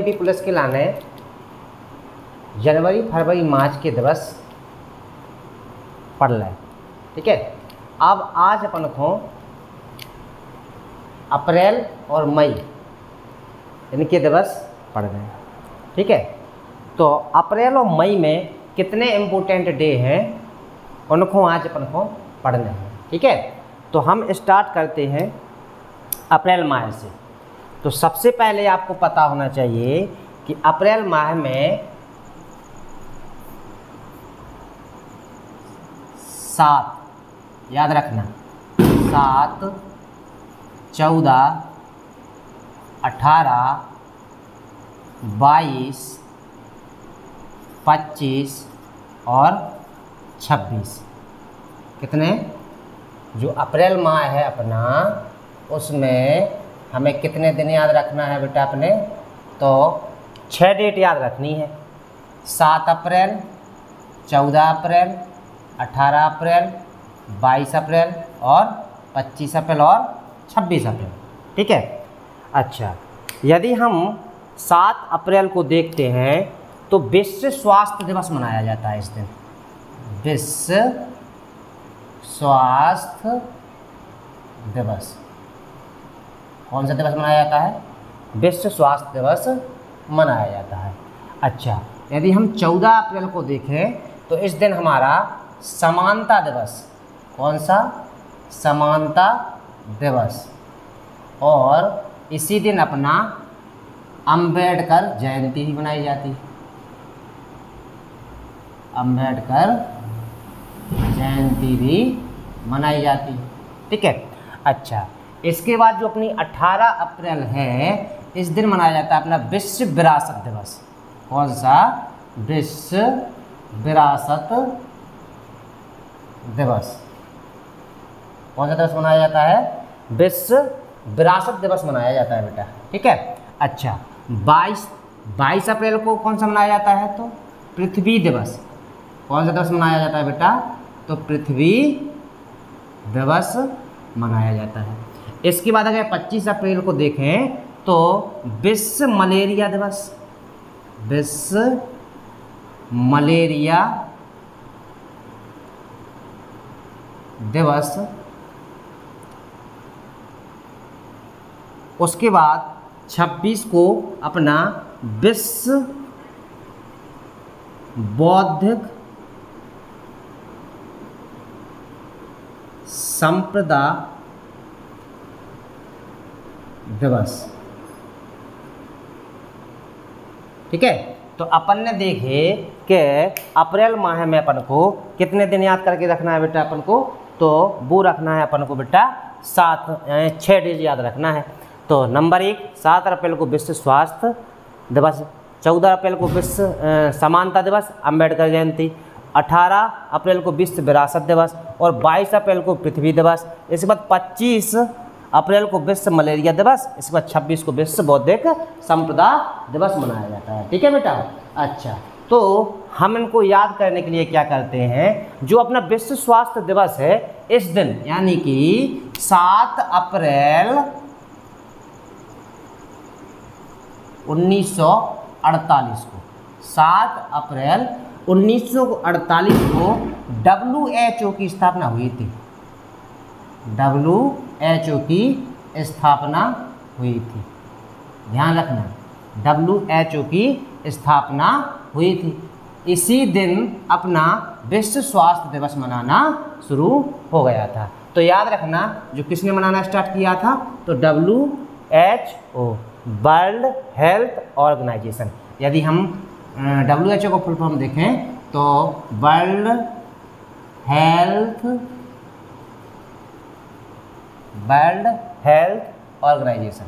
20 plus के लाने जनवरी फरवरी मार्च के दिवस पढ़ लें। ठीक है, अब आज अपन को अप्रैल और मई इनके दिवस पढ़ रहे हैं। ठीक है, तो अप्रैल और मई में कितने इम्पोर्टेंट डे हैं उनको आज अपन को पढ़ने हैं। ठीक है, तो हम स्टार्ट करते हैं अप्रैल माह से। तो सबसे पहले आपको पता होना चाहिए कि अप्रैल माह में 7, याद रखना, 7, 14, 18, 22, 25 और 26। कितने? जो अप्रैल माह है अपना, उसमें हमें कितने दिन याद रखना है बेटा अपने? तो 6 डेट याद रखनी है। 7 अप्रैल, 14 अप्रैल, 18 अप्रैल, 22 अप्रैल और 25 अप्रैल और 26 अप्रैल। ठीक है, अच्छा, यदि हम 7 अप्रैल को देखते हैं तो विश्व स्वास्थ्य दिवस मनाया जाता है इस दिन। विश्व स्वास्थ्य दिवस। कौन सा दिवस मनाया जाता है? विश्व स्वास्थ्य दिवस मनाया जाता है। अच्छा, यदि हम 14 अप्रैल को देखें तो इस दिन हमारा समानता दिवस। कौन सा? समानता दिवस। और इसी दिन अपना अंबेडकर जयंती भी मनाई जाती है। अंबेडकर जयंती भी मनाई जाती है। ठीक है, अच्छा, इसके बाद जो अपनी 18 अप्रैल है, इस दिन मनाया जाता है अपना विश्व विरासत दिवस। कौन सा? विश्व विरासत दिवस। कौन सा दिवस मनाया जाता है? विश्व विरासत दिवस मनाया जाता है बेटा। ठीक है, अच्छा, 22 अप्रैल को कौन सा मनाया जाता है? तो पृथ्वी दिवस। कौन सा दिवस मनाया जाता है बेटा? तो पृथ्वी दिवस मनाया जाता है। इसके बाद अगर 25 अप्रैल को देखें तो विश्व मलेरिया दिवस। विश्व मलेरिया दिवस। उसके बाद 26 को अपना विश्व बौद्धिक संपदा दिवस। ठीक है, तो अपन ने देखे कि अप्रैल माह में अपन को कितने दिन याद करके रखना है बेटा अपन को? तो वो रखना है अपन को बेटा 6 डेज याद रखना है। तो नंबर 1, 7 अप्रैल को विश्व स्वास्थ्य दिवस, 14 अप्रैल को विश्व समानता दिवस, अंबेडकर जयंती, 18 अप्रैल को विश्व विरासत दिवस और 22 अप्रैल को पृथ्वी दिवस। इसके बाद 25 अप्रैल को विश्व मलेरिया दिवस। इसके बाद 26 को विश्व बौद्धिक संपदा दिवस मनाया जाता है। ठीक है बेटा, अच्छा, तो हम इनको याद करने के लिए क्या करते हैं? जो अपना विश्व स्वास्थ्य दिवस है इस दिन, यानी कि 7 अप्रैल 1948 को, 7 अप्रैल 1948 को WHO की स्थापना हुई थी। WHO की स्थापना हुई थी। ध्यान रखना, WHO की स्थापना हुई थी। इसी दिन अपना विश्व स्वास्थ्य दिवस मनाना शुरू हो गया था। तो याद रखना, जो किसने मनाना स्टार्ट किया था? तो WHO, वर्ल्ड हेल्थ ऑर्गेनाइजेशन। यदि हम WHO को फुल फॉर्म देखें तो वर्ल्ड हेल्थ ऑर्गेनाइजेशन।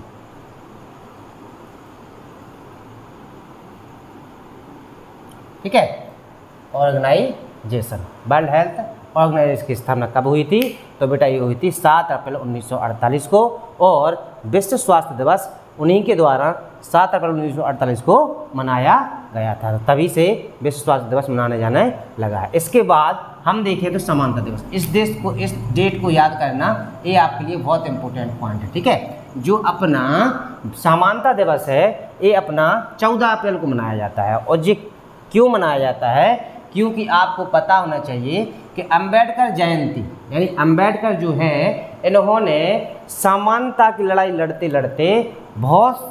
ठीक है, ऑर्गेनाइजेशन, वर्ल्ड हेल्थ ऑर्गेनाइजेशन की स्थापना कब हुई थी? तो बेटा ये हुई थी 7 अप्रैल 1948 को। और विश्व स्वास्थ्य दिवस उन्हीं के द्वारा 7 अप्रैल 1948 को मनाया गया था। तभी से विश्व स्वास्थ्य दिवस मनाने जाने लगा है। इसके बाद हम देखें तो समानता दिवस। इस डेट को याद करना, ये आपके लिए बहुत इंपॉर्टेंट पॉइंट है। ठीक है, जो अपना समानता दिवस है ये अपना 14 अप्रैल को मनाया जाता है। और ये क्यों मनाया जाता है? क्योंकि आपको पता होना चाहिए कि अंबेडकर जयंती यानी अंबेडकर जो है इन्होंने समानता की लड़ाई लड़ते लड़ते बहुत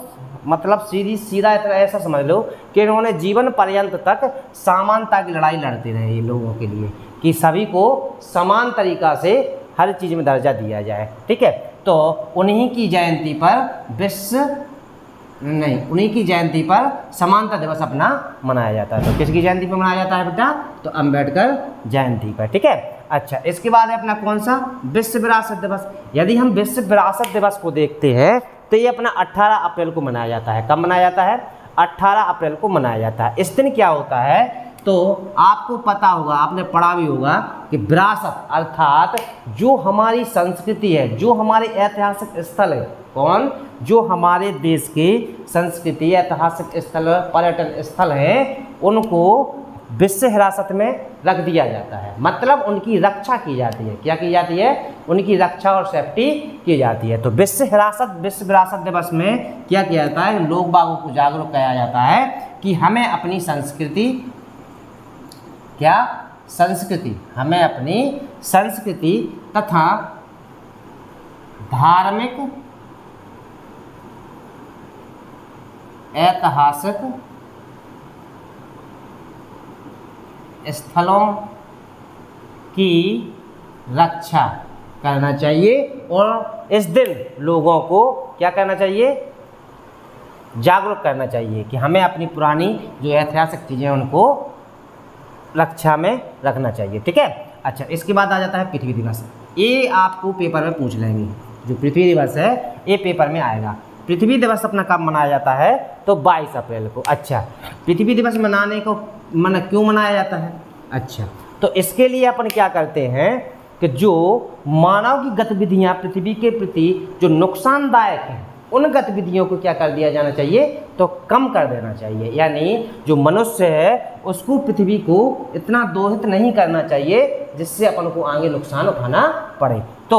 मतलब सीधा ऐसा समझ लो कि इन्होंने जीवन पर्यंत तक समानता की लड़ाई लड़ते रहे ये लोगों के लिए कि सभी को समान तरीका से हर चीज़ में दर्जा दिया जाए। ठीक है, तो उन्हीं की जयंती पर उन्हीं की जयंती पर समानता दिवस अपना मनाया जाता है। तो किसकी जयंती पर मनाया जाता है बेटा? तो अंबेडकर जयंती पर। ठीक है, अच्छा इसके बाद है अपना कौन सा? विश्व विरासत दिवस। यदि हम विश्व विरासत दिवस को देखते हैं तो ये अपना 18 अप्रैल को मनाया जाता है। कब मनाया जाता है? 18 अप्रैल को मनाया जाता है। इस दिन क्या होता है तो आपको पता होगा, आपने पढ़ा भी होगा कि विरासत अर्थात जो हमारी संस्कृति है, जो हमारे ऐतिहासिक स्थल है, कौन? जो हमारे देश के संस्कृति ऐतिहासिक स्थल पर्यटन स्थल हैं उनको विश्व हिरासत में रख दिया जाता है। मतलब उनकी रक्षा की जाती है। क्या की जाती है? उनकी रक्षा और सेफ्टी की जाती है। तो विश्व विरासत दिवस में क्या किया जाता है? लोग बागों को जागरूक किया जाता है कि हमें अपनी संस्कृति हमें अपनी संस्कृति तथा धार्मिक ऐतिहासिक स्थलों की रक्षा करना चाहिए और इस दिन लोगों को क्या करना चाहिए? जागरूक करना चाहिए कि हमें अपनी पुरानी जो ऐतिहासिक चीज़ें उनको रक्षा में रखना चाहिए। ठीक है, अच्छा इसके बाद आ जाता है पृथ्वी दिवस। ये आपको पेपर में पूछ लेंगे, जो पृथ्वी दिवस है ये पेपर में आएगा। पृथ्वी दिवस अपना कब मनाया जाता है? तो 22 अप्रैल को। अच्छा पृथ्वी दिवस मनाने को क्यों मनाया जाता है? अच्छा तो इसके लिए अपन क्या करते हैं कि जो मानव की गतिविधियां पृथ्वी के प्रति जो नुकसानदायक हैं उन गतिविधियों को क्या कर दिया जाना चाहिए? तो कम कर देना चाहिए। यानी जो मनुष्य है उसको पृथ्वी को इतना दोहित नहीं करना चाहिए जिससे अपन को आगे नुकसान उठाना पड़े। तो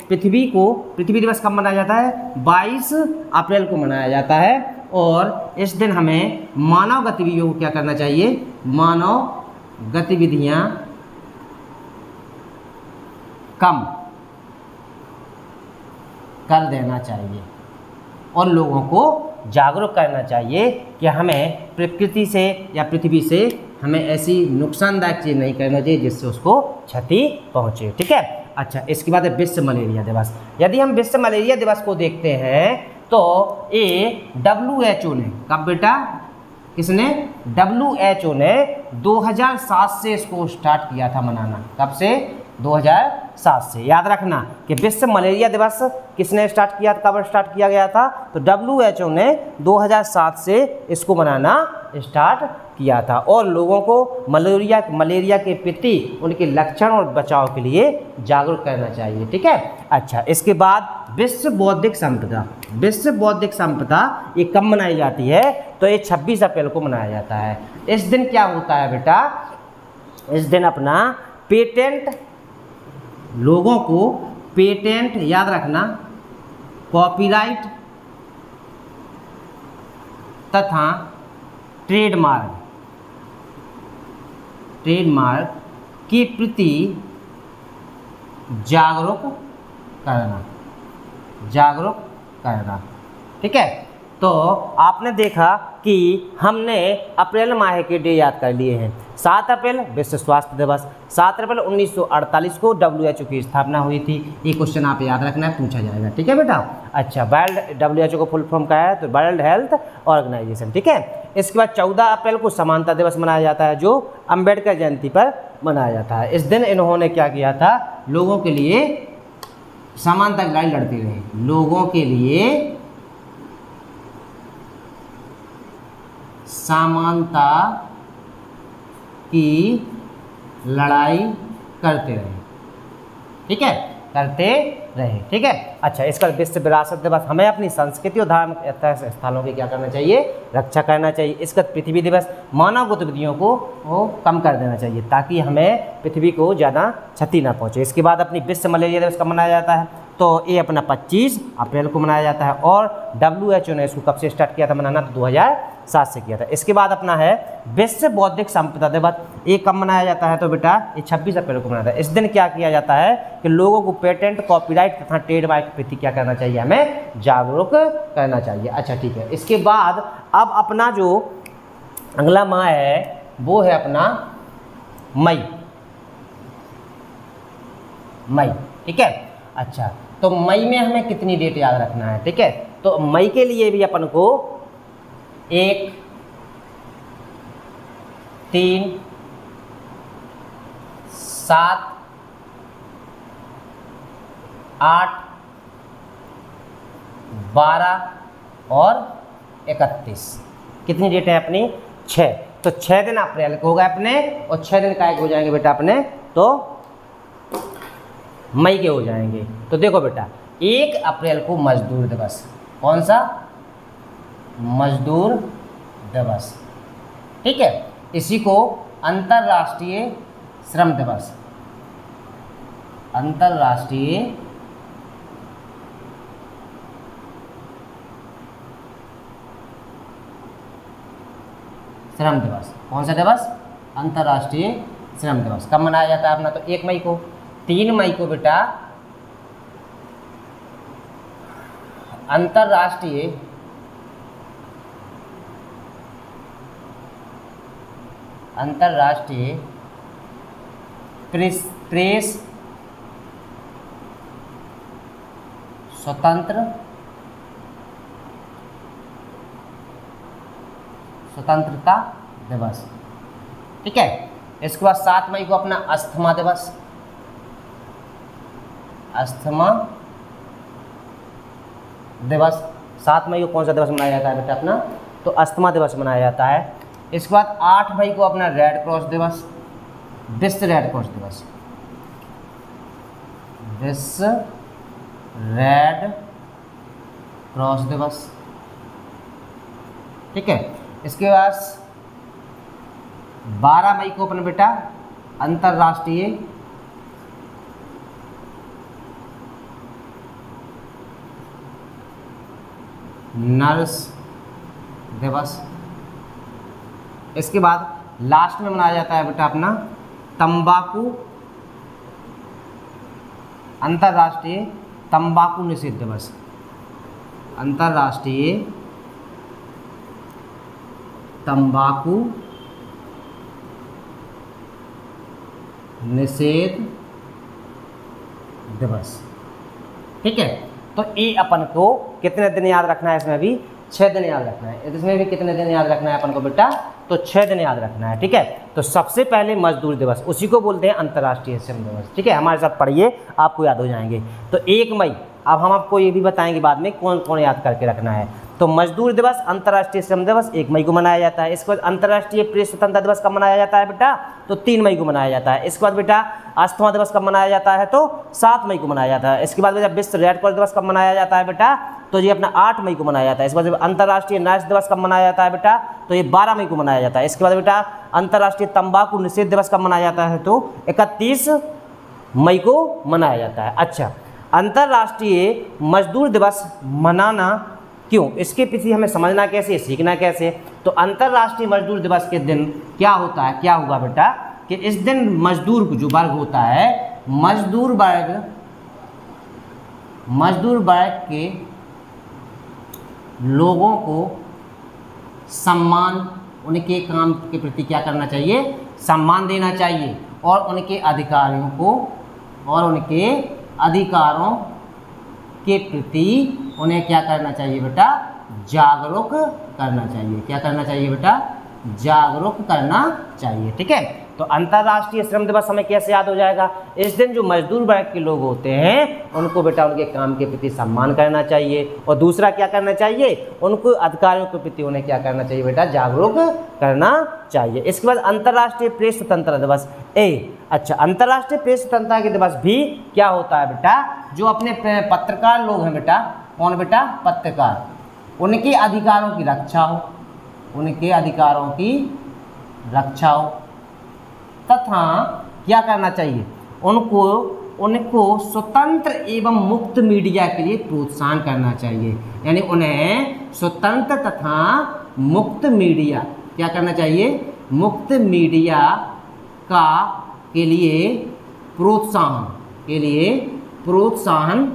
पृथ्वी दिवस कब मनाया जाता है? 22 अप्रैल को मनाया जाता है। और इस दिन हमें मानव गतिविधियों को क्या करना चाहिए? मानव गतिविधियां कम कर देना चाहिए और लोगों को जागरूक करना चाहिए कि हमें प्रकृति से या पृथ्वी से हमें ऐसी नुकसानदायक चीज़ नहीं करना चाहिए जिससे उसको क्षति पहुँचे। ठीक है, अच्छा इसके बाद है विश्व मलेरिया दिवस। यदि हम विश्व मलेरिया दिवस को देखते हैं तो ये WHO ने कब बेटा? किसने? WHO ने 2007 से इसको स्टार्ट किया था मनाना। कब से? 2007 से। याद रखना कि विश्व मलेरिया दिवस किसने स्टार्ट किया था? कब स्टार्ट किया गया था? तो WHO ने 2007 से इसको मनाना स्टार्ट किया था और लोगों को मलेरिया के प्रति उनके लक्षण और बचाव के लिए जागरूक करना चाहिए। ठीक है, अच्छा इसके बाद विश्व बौद्धिक संपदा ये कब मनाई जाती है? तो ये 26 अप्रैल को मनाया जाता है। इस दिन क्या होता है बेटा? इस दिन अपना पेटेंट, लोगों को पेटेंट, याद रखना, कॉपीराइट तथा ट्रेडमार्क के प्रति जागरूक करना। ठीक है, तो आपने देखा कि हमने अप्रैल माह के डे याद कर लिए हैं। 7 अप्रैल विश्व स्वास्थ्य दिवस, 7 अप्रैल 1948 को WHO की स्थापना हुई थी। ये क्वेश्चन आप याद रखना है, पूछा जाएगा। ठीक है बेटा, अच्छा WHO को फुल फॉर्म क्या है? तो वर्ल्ड हेल्थ ऑर्गेनाइजेशन। ठीक है, इसके बाद 14 अप्रैल को समानता दिवस मनाया जाता है जो अंबेडकर जयंती पर मनाया जाता है। इस दिन इन्होंने क्या किया था? लोगों के लिए समानता की लड़ाई लड़ते रहे, लोगों के लिए समानता की लड़ाई करते रहे। ठीक है, करते रहे। ठीक है, अच्छा इसका विश्व विरासत दिवस, हमें अपनी संस्कृति और धार्मिक ऐतिहासिक स्थलों की क्या करना चाहिए? रक्षा करना चाहिए। इसका पृथ्वी दिवस मानव गतिविधियों को वो कम कर देना चाहिए ताकि हमें पृथ्वी को ज़्यादा क्षति ना पहुँचे। इसके बाद अपनी विश्व मलेरिया दिवस कब मनाया जाता है? तो ये अपना 25 अप्रैल को मनाया जाता है। और WHO ने इसको कब से स्टार्ट किया था मनाना, तो 2007 से किया था। इसके बाद अपना है विश्व बौद्धिक संपदा दिवस। ये कब मनाया जाता है, तो बेटा ये 26 अप्रैल को मनाया जाता है। इस दिन क्या किया जाता है कि लोगों को पेटेंट, कॉपीराइट तथा ट्रेडमार्क के प्रति क्या करना चाहिए, हमें जागरूक करना चाहिए। अच्छा ठीक है। इसके बाद अब अपना जो अगला माह है वो है अपना मई। मई, ठीक है। अच्छा, तो मई में हमें कितनी डेट याद रखना है, ठीक है। तो मई के लिए भी अपन को 1, 3, 7, 8, 12 और 31 कितनी डेट है अपनी, 6। तो 6 दिन अप्रैल को होगा अपने, और 6 दिन काय के हो जाएंगे बेटा अपने, तो मई के हो जाएंगे। तो देखो बेटा 1 अप्रैल को मजदूर दिवस, कौन सा, मजदूर दिवस, ठीक है। इसी को अंतर्राष्ट्रीय श्रम दिवस, अंतर्राष्ट्रीय श्रम दिवस, कौन सा दिवस, अंतर्राष्ट्रीय श्रम दिवस। कब मनाया जाता है अपना, तो 1 मई को। 3 मई को बेटा अंतर्राष्ट्रीय प्रेस स्वतंत्रता दिवस, ठीक है। इसके बाद 7 मई को अपना अस्थमा दिवस, अस्थमा दिवस। 7 मई को कौन सा दिवस मनाया जाता है बेटा अपना, तो अस्थमा दिवस मनाया जाता है। इसके बाद 8 मई को अपना रेड क्रॉस दिवस, विश्व रेड क्रॉस दिवस, विश्व रेड क्रॉस दिवस, ठीक है। इसके बाद 12 मई को अपना बेटा अंतर्राष्ट्रीय नर्स दिवस। इसके बाद लास्ट में मनाया जाता है बेटा अपना तंबाकू, अंतर्राष्ट्रीय तंबाकू निषेध दिवस, अंतर्राष्ट्रीय तंबाकू निषेध दिवस, ठीक है। तो ये अपन को कितने दिन याद रखना है, इसमें भी 6 दिन याद रखना है। इसमें भी कितने दिन याद रखना है अपन को बेटा, तो 6 दिन याद रखना है, ठीक है। तो सबसे पहले मजदूर दिवस, उसी को बोलते हैं अंतर्राष्ट्रीय श्रम दिवस, ठीक है। हमारे साथ पढ़िए, आपको याद हो जाएंगे। तो 1 मई, अब हम आपको ये भी बताएंगे बाद में कौन कौन याद करके रखना है। तो मजदूर दिवस, अंतर्राष्ट्रीय श्रम दिवस 1 मई को मनाया जाता है। इसके बाद अंतर्राष्ट्रीय प्रेस स्वतंत्रता दिवस कब मनाया जाता है बेटा, तो 3 मई को मनाया जाता है। इसके बाद बेटा अस्थमा दिवस कब मनाया जाता है, तो 7 मई को मनाया जाता है। इसके बाद बेटा विश्व रेड क्रॉस दिवस कब मनाया जाता है बेटा, तो ये अपना 8 मई को मनाया जाता है। इसके बाद अंतर्राष्ट्रीय नर्स दिवस कब मनाया जाता है बेटा, तो ये 12 मई को मनाया जाता है। इसके बाद बेटा अंतर्राष्ट्रीय तंबाकू निषेध दिवस कब मनाया जाता है, तो 31 मई को मनाया जाता है। अच्छा, अंतर्राष्ट्रीय मजदूर दिवस मनाना क्यों, इसके पीछे हमें समझना कैसे, सीखना कैसे। तो अंतर्राष्ट्रीय मजदूर दिवस के दिन क्या होता है, क्या हुआ बेटा कि इस दिन मजदूर जो वर्ग होता है, मजदूर वर्ग के लोगों को सम्मान, उनके काम के प्रति क्या करना चाहिए, सम्मान देना चाहिए, और उनके अधिकारियों को और उनके अधिकारों के प्रति उन्हें क्या करना चाहिए बेटा, जागरूक करना चाहिए। क्या करना चाहिए बेटा, जागरूक करना चाहिए, ठीक है। तो अंतर्राष्ट्रीय श्रम दिवस हमें कैसे याद हो जाएगा, इस दिन जो मजदूर वर्ग के लोग होते हैं उनको बेटा उनके काम के प्रति सम्मान करना चाहिए, और दूसरा क्या करना चाहिए, उनको अधिकारियों के प्रति उन्हें क्या करना चाहिए बेटा, जागरूक करना चाहिए। इसके बाद अंतर्राष्ट्रीय प्रेस स्वतंत्रता दिवस अच्छा, अंतर्राष्ट्रीय प्रेस स्वतंत्रता के दिवस भी क्या होता है बेटा, जो अपने पत्रकार लोग हैं बेटा, कौन बेटा, पत्रकार, उनके अधिकारों की रक्षा हो, उनके अधिकारों की रक्षा हो, तथा क्या करना चाहिए, उनको उनको स्वतंत्र एवं मुक्त मीडिया के लिए प्रोत्साहन करना चाहिए। यानी उन्हें स्वतंत्र तथा मुक्त मीडिया क्या करना चाहिए, मुक्त मीडिया का के लिए प्रोत्साहन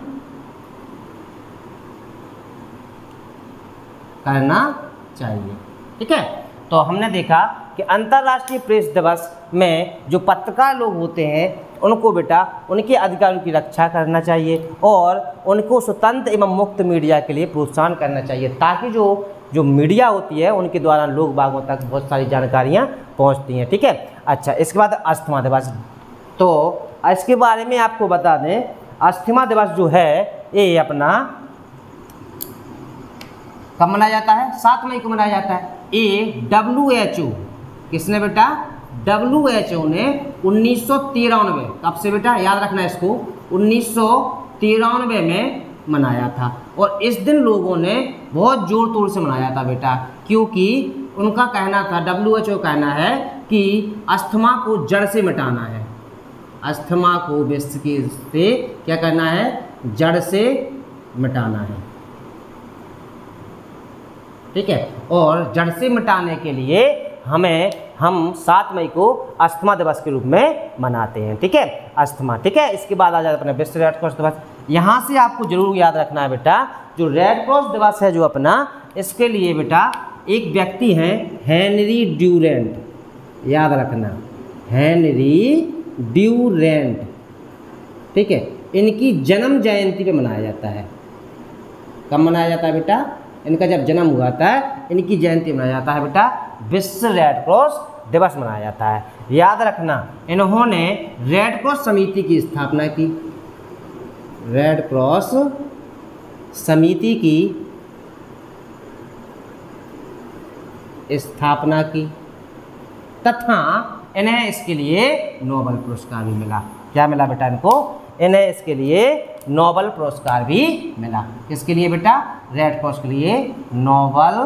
करना चाहिए। ठीक है, तो हमने देखा कि अंतर्राष्ट्रीय प्रेस दिवस में जो पत्रकार लोग होते हैं उनको बेटा उनके अधिकारों की रक्षा करना चाहिए और उनको स्वतंत्र एवं मुक्त मीडिया के लिए प्रोत्साहन करना चाहिए, ताकि जो मीडिया होती है उनके द्वारा लोग बागों तक बहुत सारी जानकारियाँ पहुँचती हैं। ठीक है, अच्छा, इसके बाद अस्थमा दिवस, तो इसके बारे में आपको बता दें, अस्थमा दिवस जो है ये अपना कब मनाया जाता है, 7 मई को मनाया जाता है। ये WHO, किसने बेटा, WHO ने 1993, कब से बेटा याद रखना है इसको, 1993 में मनाया था। और इस दिन लोगों ने बहुत जोर तोड़ से मनाया था बेटा, क्योंकि उनका कहना था, WHO कहना है कि अस्थमा को जड़ से मिटाना है, अस्थमा को विश्व के से क्या करना है, जड़ से मिटाना है। ठीक है, और जड़ से मिटाने के लिए हम 7 मई को अस्थमा दिवस के रूप में मनाते हैं। ठीक है, अस्थमा। ठीक है, इसके बाद आ जाता है अपना विश्व रेड क्रॉस दिवस। यहाँ से आपको जरूर याद रखना है बेटा, जो रेड क्रॉस दिवस है जो अपना, इसके लिए बेटा एक व्यक्ति हैं हेनरी ड्यूरेंट, याद रखना, हेनरी ड्यूरेंट। ठीक है, इनकी जन्म जयंती पे मनाया जाता है। कब मनाया जाता है बेटा, इनका जब जन्म हुआ था इनकी जयंती मनाया जाता है बेटा, विश्व रेड क्रॉस दिवस मनाया जाता है। याद रखना, इन्होंने रेड क्रॉस समिति की स्थापना की, रेड क्रॉस समिति की स्थापना की तथा इन्हें इसके लिए नोबेल पुरस्कार भी मिला। क्या मिला बेटा इनको, इन्हें इसके लिए नोबेल पुरस्कार भी मिला। किसके लिए बेटा, रेड क्रॉस के लिए नोबेल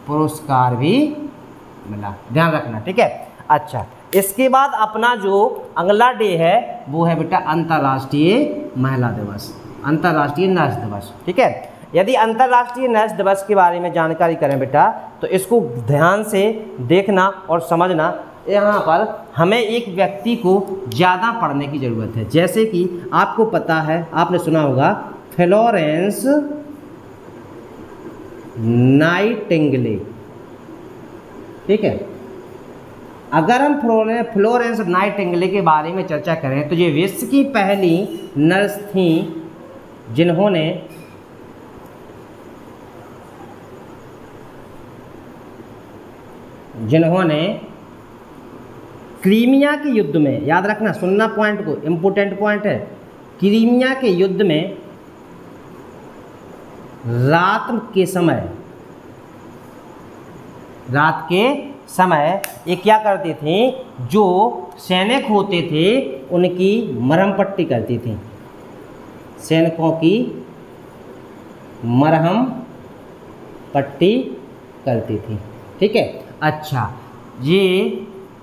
पुरस्कार भी मिला, ध्यान रखना। ठीक है, अच्छा, इसके बाद अपना जो अगला डे है वो है बेटा अंतर्राष्ट्रीय महिला दिवस, अंतर्राष्ट्रीय नर्स दिवस। ठीक है, यदि अंतर्राष्ट्रीय नर्स दिवस के बारे में जानकारी करें बेटा, तो इसको ध्यान से देखना और समझना। यहाँ पर हमें एक व्यक्ति को ज़्यादा पढ़ने की ज़रूरत है, जैसे कि आपको पता है, आपने सुना होगा फ्लोरेंस नाइटिंगेल। ठीक है, अगर हम फ्लोरेंस नाइटिंगेल के बारे में चर्चा करें तो ये विश्व की पहली नर्स थी जिन्होंने क्रीमिया के युद्ध में, याद रखना, सुनना पॉइंट को, इम्पोर्टेंट पॉइंट है, क्रीमिया के युद्ध में रात के समय ये क्या करती थी, जो सैनिक होते थे उनकी मरहम पट्टी करती थी, सैनिकों की मरहम पट्टी करती थी। ठीक है, अच्छा, ये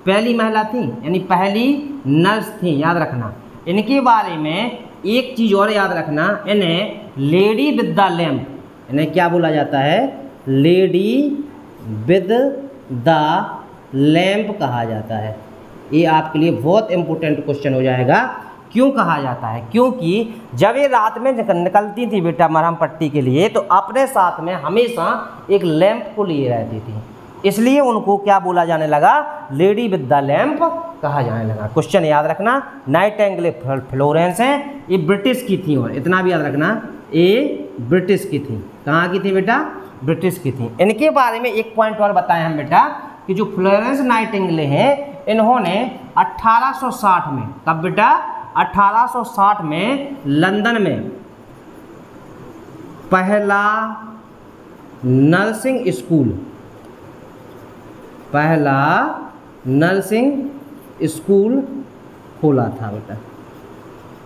पहली महिला थी, यानी पहली नर्स थी, याद रखना। इनके बारे में एक चीज़ और याद रखना, इन्हें लेडी विद द लैम्प, इन्हें क्या बोला जाता है, लेडी विद द लैम्प कहा जाता है। ये आपके लिए बहुत इंपॉर्टेंट क्वेश्चन हो जाएगा। क्यों कहा जाता है, क्योंकि जब ये रात में निकलती थी बेटा मरहम पट्टी के लिए, तो अपने साथ में हमेशा एक लैंप को लिए रहती थी, इसलिए उनको क्या बोला जाने लगा, लेडी विद द लैंप कहा जाने लगा। क्वेश्चन याद रखना, नाइटिंगेल फ्लोरेंस हैं, ये ब्रिटिश की थी, और इतना भी याद रखना ये ब्रिटिश की थी। कहाँ की थी बेटा, ब्रिटिश की थी। इनके बारे में एक पॉइंट और बताएं हम बेटा, कि जो फ्लोरेंस नाइटिंगेल हैं, इन्होंने 1860 में, कब बेटा, 1860 में लंदन में पहला नर्सिंग स्कूल खोला था बेटा,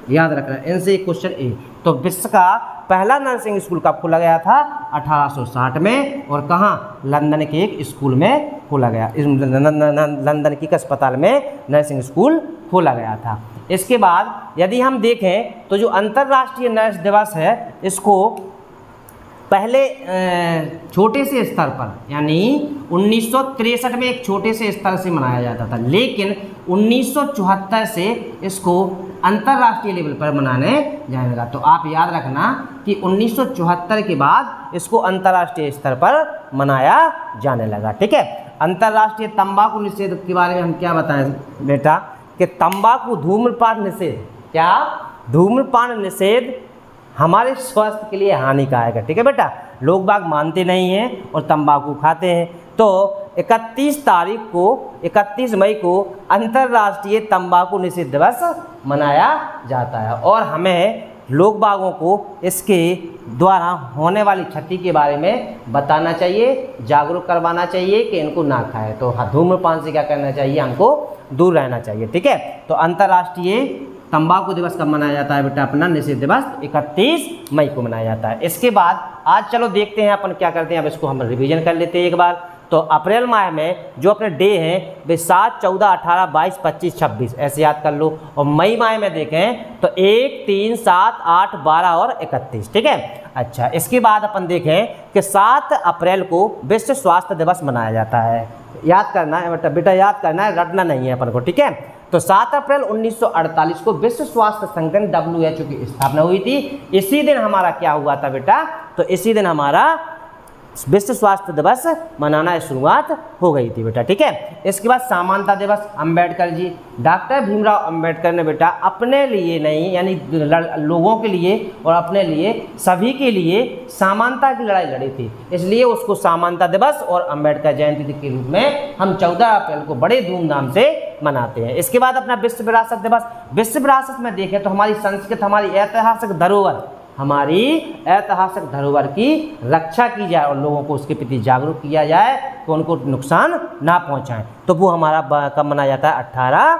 याद रखना। इनसे एक क्वेश्चन ए, तो विश्व का पहला नर्सिंग स्कूल कब खोला गया था, 1860 में, और कहाँ, लंदन के एक स्कूल में खोला गया, इस लंदन की अस्पताल में नर्सिंग स्कूल खोला गया था। इसके बाद यदि हम देखें तो जो अंतर्राष्ट्रीय नर्स दिवस है इसको पहले छोटे से स्तर पर यानी 1963 में एक छोटे से स्तर से मनाया जाता था, लेकिन 1974 से इसको अंतर्राष्ट्रीय लेवल पर मनाने जाने लगा। तो आप याद रखना कि 1974 के बाद इसको अंतर्राष्ट्रीय स्तर पर मनाया जाने लगा। ठीक है, अंतर्राष्ट्रीय तंबाकू निषेध के बारे में हम क्या बताएं बेटा कि तंबाकू धूम्रपान निषेध, क्या धूम्रपान निषेध हमारे स्वास्थ्य के लिए हानिकारक है। ठीक है बेटा, लोग बाग मानते नहीं हैं और तंबाकू खाते हैं। तो 31 मई को अंतर्राष्ट्रीय तंबाकू निषेध दिवस मनाया जाता है और हमें लोग बागों को इसके द्वारा होने वाली क्षति के बारे में बताना चाहिए, जागरूक करवाना चाहिए कि इनको ना खाएं। तो धूम्रपान से क्या करना चाहिए, हमको दूर रहना चाहिए। ठीक है, तो अंतर्राष्ट्रीय तंबाकू दिवस कब मनाया जाता है बेटा, अपना निषेध दिवस 31 मई को मनाया जाता है। इसके बाद आज चलो देखते हैं अपन क्या करते हैं, अब इसको हम रिवीजन कर लेते हैं एक बार। तो अप्रैल माह में जो अपने डे हैं वे 7, 14, 18, 22, 25, 26 ऐसे याद कर लो। और मई माह में देखें तो 1, 3, 7, 8, 12 और 31। ठीक है, अच्छा इसके बाद अपन देखें कि 7 अप्रैल को विश्व स्वास्थ्य दिवस मनाया जाता है। याद करना है बेटा, याद करना है, रटना नहीं है अपन को। ठीक है, तो 7 अप्रैल 1948 को विश्व स्वास्थ्य संगठन WHO की स्थापना हुई थी। इसी दिन हमारा क्या हुआ था बेटा, तो इसी दिन हमारा विश्व स्वास्थ्य दिवस मनाना शुरुआत हो गई थी बेटा। ठीक है, इसके बाद समानता दिवस, अम्बेडकर जी, डॉक्टर भीमराव अम्बेडकर ने बेटा अपने लिए नहीं यानी लोगों के लिए और अपने लिए सभी के लिए समानता की लड़ाई लड़ी थी, इसलिए उसको समानता दिवस और अम्बेडकर जयंती के रूप में हम 14 अप्रैल को बड़े धूमधाम से मनाते हैं। इसके बाद अपना विश्व विरासत दिवस, विश्व विरासत में देखें तो हमारी संस्कृत, हमारी ऐतिहासिक धरोहर, हमारी ऐतिहासिक धरोहर की रक्षा की जाए और लोगों को उसके प्रति जागरूक किया जाए कि उनको नुकसान ना पहुंचाएं। तो वो हमारा कब मनाया जाता है, 18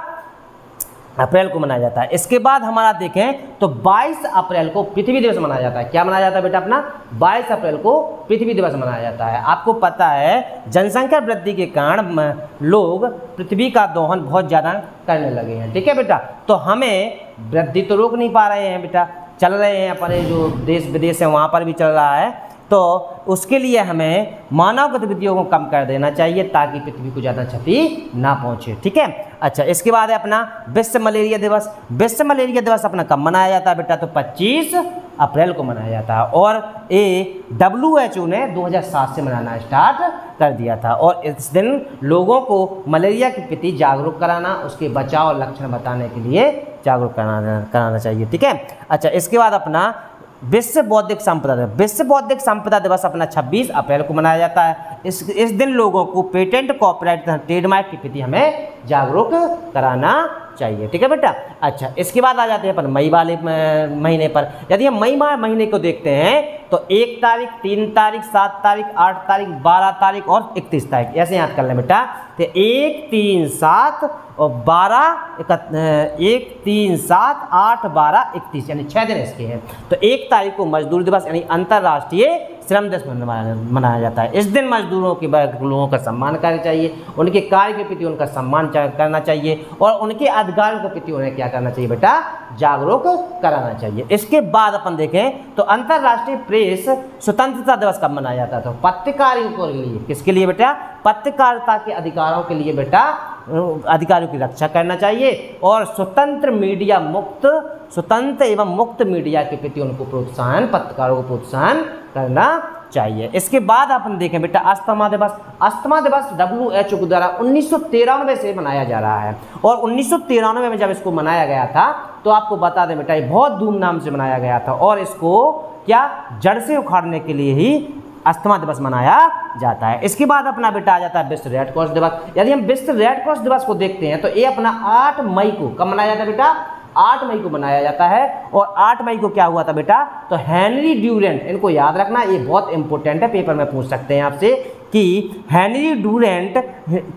अप्रैल को मनाया जाता है। इसके बाद हमारा देखें तो 22 अप्रैल को पृथ्वी दिवस मनाया जाता है। क्या मनाया जाता है बेटा, अपना 22 अप्रैल को पृथ्वी दिवस मनाया जाता है। आपको पता है जनसंख्या वृद्धि के कारण लोग पृथ्वी का दोहन बहुत ज़्यादा करने लगे हैं। ठीक है बेटा, तो हमें वृद्धि तो रोक नहीं पा रहे हैं बेटा, चल रहे हैं अपने जो देश विदेश है वहाँ पर भी चल रहा है, तो उसके लिए हमें मानव गतिविधियों को कम कर देना चाहिए ताकि पृथ्वी को ज़्यादा क्षति ना पहुँचे। ठीक है, अच्छा इसके बाद है अपना विश्व मलेरिया दिवस। विश्व मलेरिया दिवस अपना कब मनाया जाता है बेटा, तो 25 अप्रैल को मनाया जाता है और ये WHO ने 2007 से मनाना स्टार्ट कर दिया था। और इस दिन लोगों को मलेरिया के प्रति जागरूक कराना, उसके बचाव और लक्षण बताने के लिए जागरूक कराना चाहिए। ठीक है, अच्छा इसके बाद अपना विश्व बौद्धिक संपदा दिवस। विश्व बौद्धिक संपदा दिवस अपना 26 अप्रैल को मनाया जाता है। इस दिन लोगों को पेटेंट, कॉपीराइट, ट्रेडमार्क के प्रति हमें जागरूक कराना चाहिए। ठीक है बेटा, अच्छा इसके बाद आ जाते हैं अपन मई वाले महीने पर। यदि हम मई महीने को देखते हैं तो 1 तारीख, 3 तारीख, 7 तारीख, 8 तारीख, 12 तारीख और 31 तारीख ऐसे याद कर लें बेटा। तो 1, 3, 7 और 12, 1, 3, 7, 8, 12, 31 यानी 6 दिन इसके हैं। तो 1 तारीख को मजदूर दिवस यानी अंतर्राष्ट्रीय श्रम दिवस मनाया जाता है। इस दिन मजदूरों के लोगों का सम्मान करना चाहिए, उनके कार्य के प्रति उनका सम्मान करना चाहिए और उनके अधिकारों के प्रति उन्हें क्या करना चाहिए बेटा, जागरूक कराना चाहिए। इसके बाद अपन देखें तो अंतर्राष्ट्रीय प्रेस स्वतंत्रता दिवस कब मनाया जाता है, तो पत्रकारियों के लिए, किसके लिए बेटा, पत्रकारिता के अधिकारों के लिए बेटा, अधिकारियों की रक्षा करना चाहिए और स्वतंत्र मीडिया मुक्त, स्वतंत्र एवं मुक्त मीडिया के प्रति उनको प्रोत्साहन, पत्रकारों को प्रोत्साहन करना चाहिए। इसके बाद अपन देखें बेटा अस्थमा दिवस। अस्थमा दिवस WHO के द्वारा 1993 से मनाया जा रहा है और 1993 में जब इसको मनाया गया था तो आपको बता दें बेटा ये बहुत धूमधाम से मनाया गया था और इसको क्या जड़ से उखाड़ने के लिए ही अस्थमा दिवस मनाया जाता है। इसके बाद अपना बेटा आ जाता है विश्व रेड क्रॉस दिवस। यदि हम विश्व रेड क्रॉस दिवस को देखते हैं तो ये अपना 8 मई को कब मनाया जाता है बेटा, 8 मई को मनाया जाता है। और 8 मई को क्या हुआ था बेटा, तो हेनरी ड्यूरेंट, इनको याद रखना ये बहुत इंपॉर्टेंट है, पेपर में पूछ सकते हैं आपसे कि हेनरी ड्यूरेंट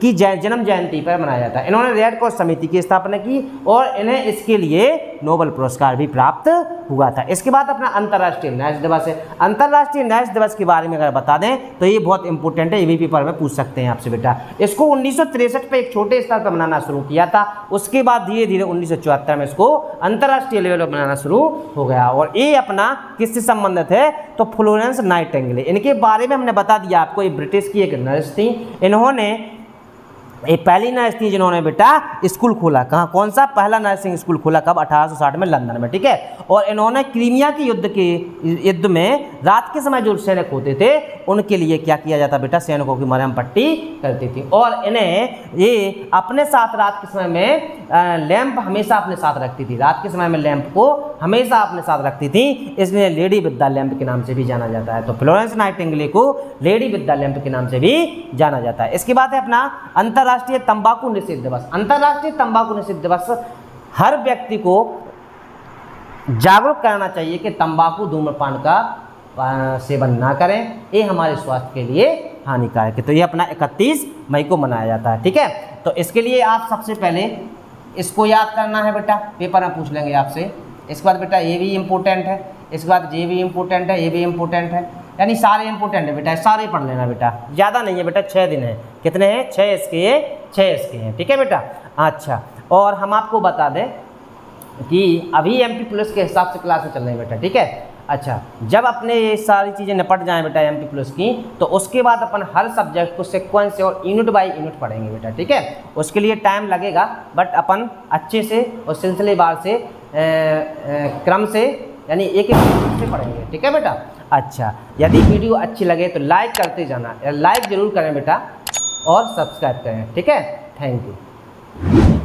की जन्म जयंती पर मनाया जाता है। इन्होंने रेड क्रॉस समिति की स्थापना की और इन्हें इसके लिए नोबेल पुरस्कार भी प्राप्त हुआ था। इसके बाद अपना अंतर्राष्ट्रीय न्याय दिवस है। अंतर्राष्ट्रीय न्याय दिवस के बारे में अगर बता दें तो ये बहुत इंपॉर्टेंट है, ये भी पेपर में पूछ सकते हैं आपसे बेटा। इसको 1963 पे एक छोटे स्तर पर बनाना शुरू किया था, उसके बाद धीरे धीरे 1974 में इसको अंतर्राष्ट्रीय लेवल पर बनाना शुरू हो गया। और ये अपना किससे संबंधित है, तो फ्लोरेंस नाइटिंगेल, इनके बारे में हमने बता दिया आपको। ये ब्रिटिश की एक नर्स थी, इन्होंने ये पहली नर्स थी जिन्होंने बेटा स्कूल खोला। कहाँ, कौन सा पहला नर्सिंग स्कूल खोला, कब, 1860 में लंदन में, ठीक है। और इन्होंने क्रीमिया के युद्ध में रात के समय जो सैनिक होते थे उनके लिए क्या किया जाता बेटा, सैनिकों की मरहम पट्टी करती थी। और इन्हें ये अपने साथ रात के समय में लैंप हमेशा अपने साथ रखती थी, रात के समय में लैंप को हमेशा अपने साथ रखती थी, इसलिए लेडी विद द लैंप के नाम से भी जाना जाता है। तो फ्लोरेंस नाइटिंगेल को लेडी विद द लैंप के नाम से भी जाना जाता है। इसके बाद है अपना अंतर्राष्ट्रीय तंबाकू निषेध दिवस। अंतर्राष्ट्रीय तंबाकू निषेध दिवस हर व्यक्ति को जागरूक करना चाहिए कि तंबाकू धूम्रपान का सेवन ना करें, ये हमारे स्वास्थ्य के लिए हानिकारक है। तो ये अपना 31 मई को मनाया जाता है, ठीक है। तो इसके लिए आप सबसे पहले इसको याद करना है बेटा, पेपर में पूछ लेंगे आपसे। इसके बाद बेटा ये भी इम्पोर्टेंट है, इसके बाद ये भी इम्पोर्टेंट है, ये भी इम्पोर्टेंट है, यानी सारे इंपॉर्टेंट है बेटा, सारे पढ़ लेना बेटा, ज़्यादा नहीं है बेटा, 6 दिन है। कितने हैं, 6 इसके हैं, 6 इसके हैं, ठीक है बेटा। अच्छा, और हम आपको बता दें कि अभी एमपी पुलिस के हिसाब से क्लासेस चल रही है बेटा, ठीक है। अच्छा, जब अपने ये सारी चीज़ें निपट जाएं बेटा एमपी प्लस की, तो उसके बाद अपन हर सब्जेक्ट को सीक्वेंस से और यूनिट बाय यूनिट पढ़ेंगे बेटा, ठीक है। उसके लिए टाइम लगेगा, बट अपन अच्छे से और सिलसिलेवार से क्रम से, यानी एक एक से पढ़ेंगे, ठीक है बेटा। अच्छा, यदि वीडियो अच्छी लगे तो लाइक करते जाना, लाइक जरूर करें बेटा, और सब्सक्राइब करें, ठीक है। Thank you.